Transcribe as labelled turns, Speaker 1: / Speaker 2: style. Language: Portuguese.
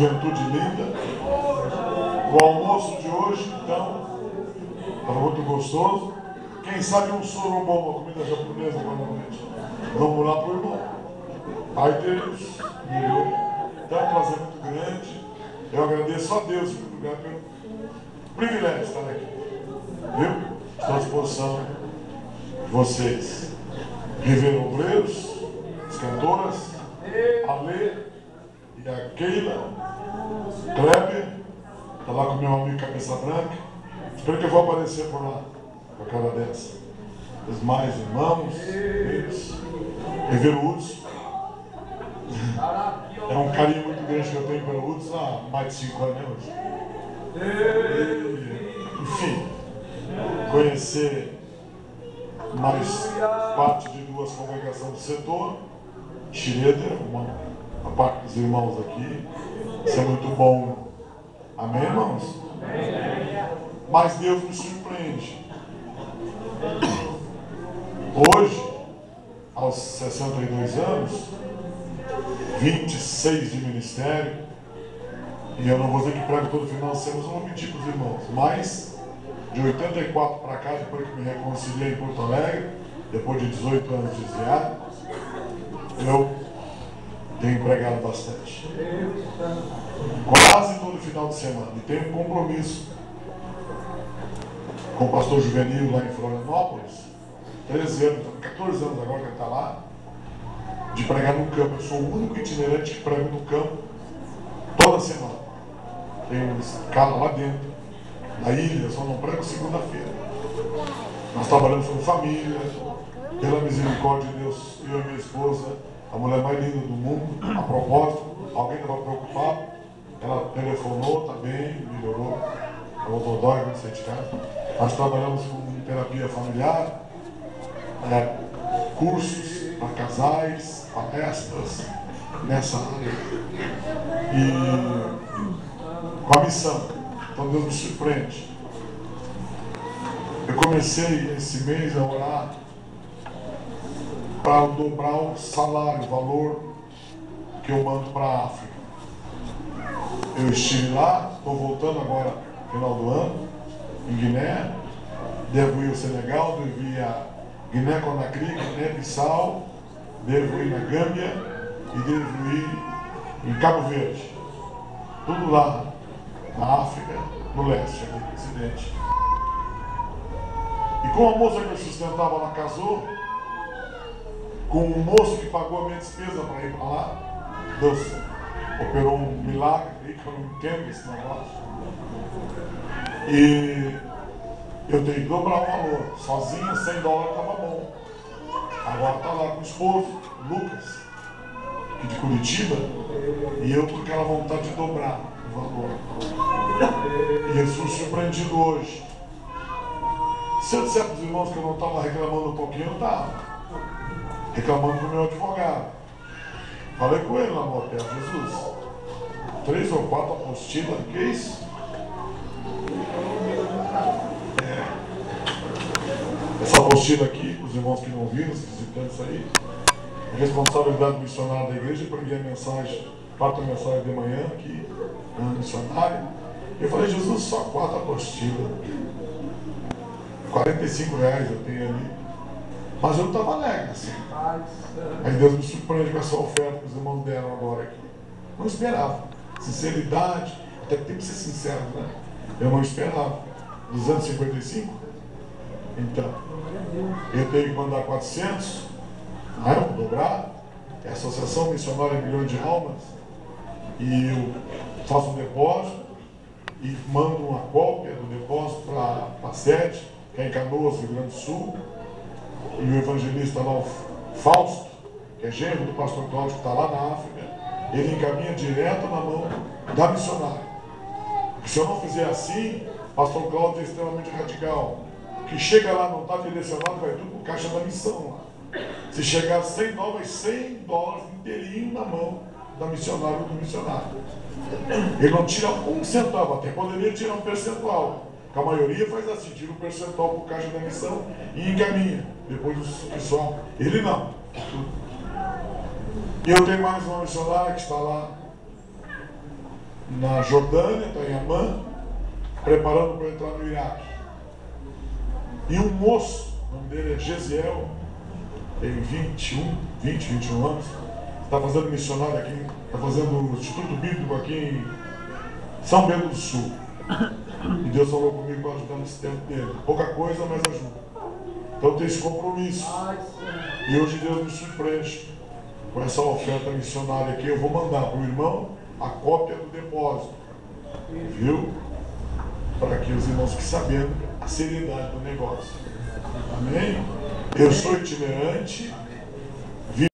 Speaker 1: juventude linda. O almoço de hoje, então, estava muito gostoso. Quem sabe um sorobão, uma comida japonesa normalmente. Vamos lá pro irmão. Aí Deus me deu. Então é um prazer muito grande. Eu agradeço a Deus em primeiro lugar pelo privilégio de estar aqui. Viu? Estou à disposição de vocês. Reverendo Obreiros, as cantoras, a Lê e a Keila, Kleber, está lá com meu amigo Cabeça Branca. Espero que eu vou aparecer por lá, com a cara dessa. Os mais irmãos, eles, Reverendo Hudson. É um carinho muito grande que eu tenho pelo Hudson há mais de 5 anos. Enfim, conhecer mais parte de 2 congregações do setor, Schroeder, a parte dos irmãos aqui. Isso é muito bom. Amém, irmãos? Mas Deus me surpreende. Hoje, aos 62 anos, 26 de ministério, e eu não vou dizer que prego todo final de semana, eu vou pedir para os irmãos, mas de 84 para cá, depois que me reconciliei em Porto Alegre, depois de 18 anos desviado, eu tenho pregado bastante. Quase todo final de semana. E tenho um compromisso com o pastor Juvenil lá em Florianópolis, 13 anos, 14 anos agora que ele está lá, de pregar no campo. Eu sou o único itinerante que prega no campo toda semana. Tem uma escala lá dentro, na ilha, só não prego segunda-feira. Nós trabalhamos com família, pela misericórdia de Deus, eu e minha esposa, a mulher mais linda do mundo. A propósito, alguém estava preocupado, ela telefonou, está bem, melhorou, ela dodói, não sei de casa. Nós trabalhamos com terapia familiar, cursos para casais, palestras nessa área. E com a missão. Então Deus me surpreende. Eu comecei esse mês a orar para dobrar o salário, o valor que eu mando para a África. Eu estive lá, estou voltando agora no final do ano, em Guiné, devo ir ao Senegal, devo ir a Guiné-Conakry, Guiné-Bissau, devo ir na Gâmbia e devo ir em Cabo Verde. Tudo lá na África, no leste, aqui no ocidente. E com a moça que eu sustentava, ela casou com um moço que pagou a minha despesa para ir para lá. Deus operou um milagre aí que eu não entendo esse negócio. E eu tenho que dobrar o valor. Sozinho, $100 estava bom. Agora está lá com o esposo, Lucas, aqui de Curitiba, e eu com aquela vontade de dobrar o valor. E eu fui surpreendido hoje. Se eu disser para os irmãos que eu não estava reclamando um pouquinho, eu estava reclamando com o meu advogado. Falei com ele lá no hotel, Jesus, 3 ou 4 apostilas, que é isso? Essa apostila aqui, os irmãos que não viram, os visitantes aí, a responsabilidade do missionário da igreja, eu preguei a mensagem, parto a mensagem de manhã aqui, na missionária. Eu falei, Jesus, só 4 apostilas. R$45 eu tenho ali. Mas eu estava alegre, assim. Aí Deus me surpreende com essa oferta que os irmãos deram agora aqui. Não esperava. Sinceridade, até que tem que ser sincero, né? Eu não esperava. 255? Então, eu tenho que mandar 400, eu vou dobrar. É a Associação Missionária Milhões de Almas. E eu faço um depósito e mando uma cópia do depósito para a sede, que é em Canoas, Rio Grande do Sul. E o evangelista lá, o Fausto, que é genro do pastor Cláudio, que está lá na África, ele encaminha direto na mão da missionária. Porque se eu não fizer assim, o pastor Cláudio é extremamente radical. Que chega lá, não está direcionado, vai tudo para o caixa da missão lá. Se chegar $100, vai $100 inteirinho na mão da missionária ou do missionário. Ele não tira um centavo, até poderia tirar um percentual. Que a maioria faz assim, tira um percentual para o caixa da missão e encaminha. Depois o pessoal. Ele não. E eu tenho mais uma missionária que está lá na Jordânia, está em Amã, preparando para entrar no Iraque. E um moço, o nome dele é Gesiel, tem 21 anos, está fazendo missionário aqui, está fazendo o Instituto Bíblico aqui em São Bento do Sul. E Deus falou comigo para ajudar nesse tempo dele. Pouca coisa, mas ajuda. Então eu tenho esse compromisso. E hoje Deus me surpreende com essa oferta missionária aqui. Eu vou mandar para o irmão a cópia do depósito. Viu? Para que os irmãos fiquem sabendo a seriedade do negócio. Amém? Eu sou itinerante.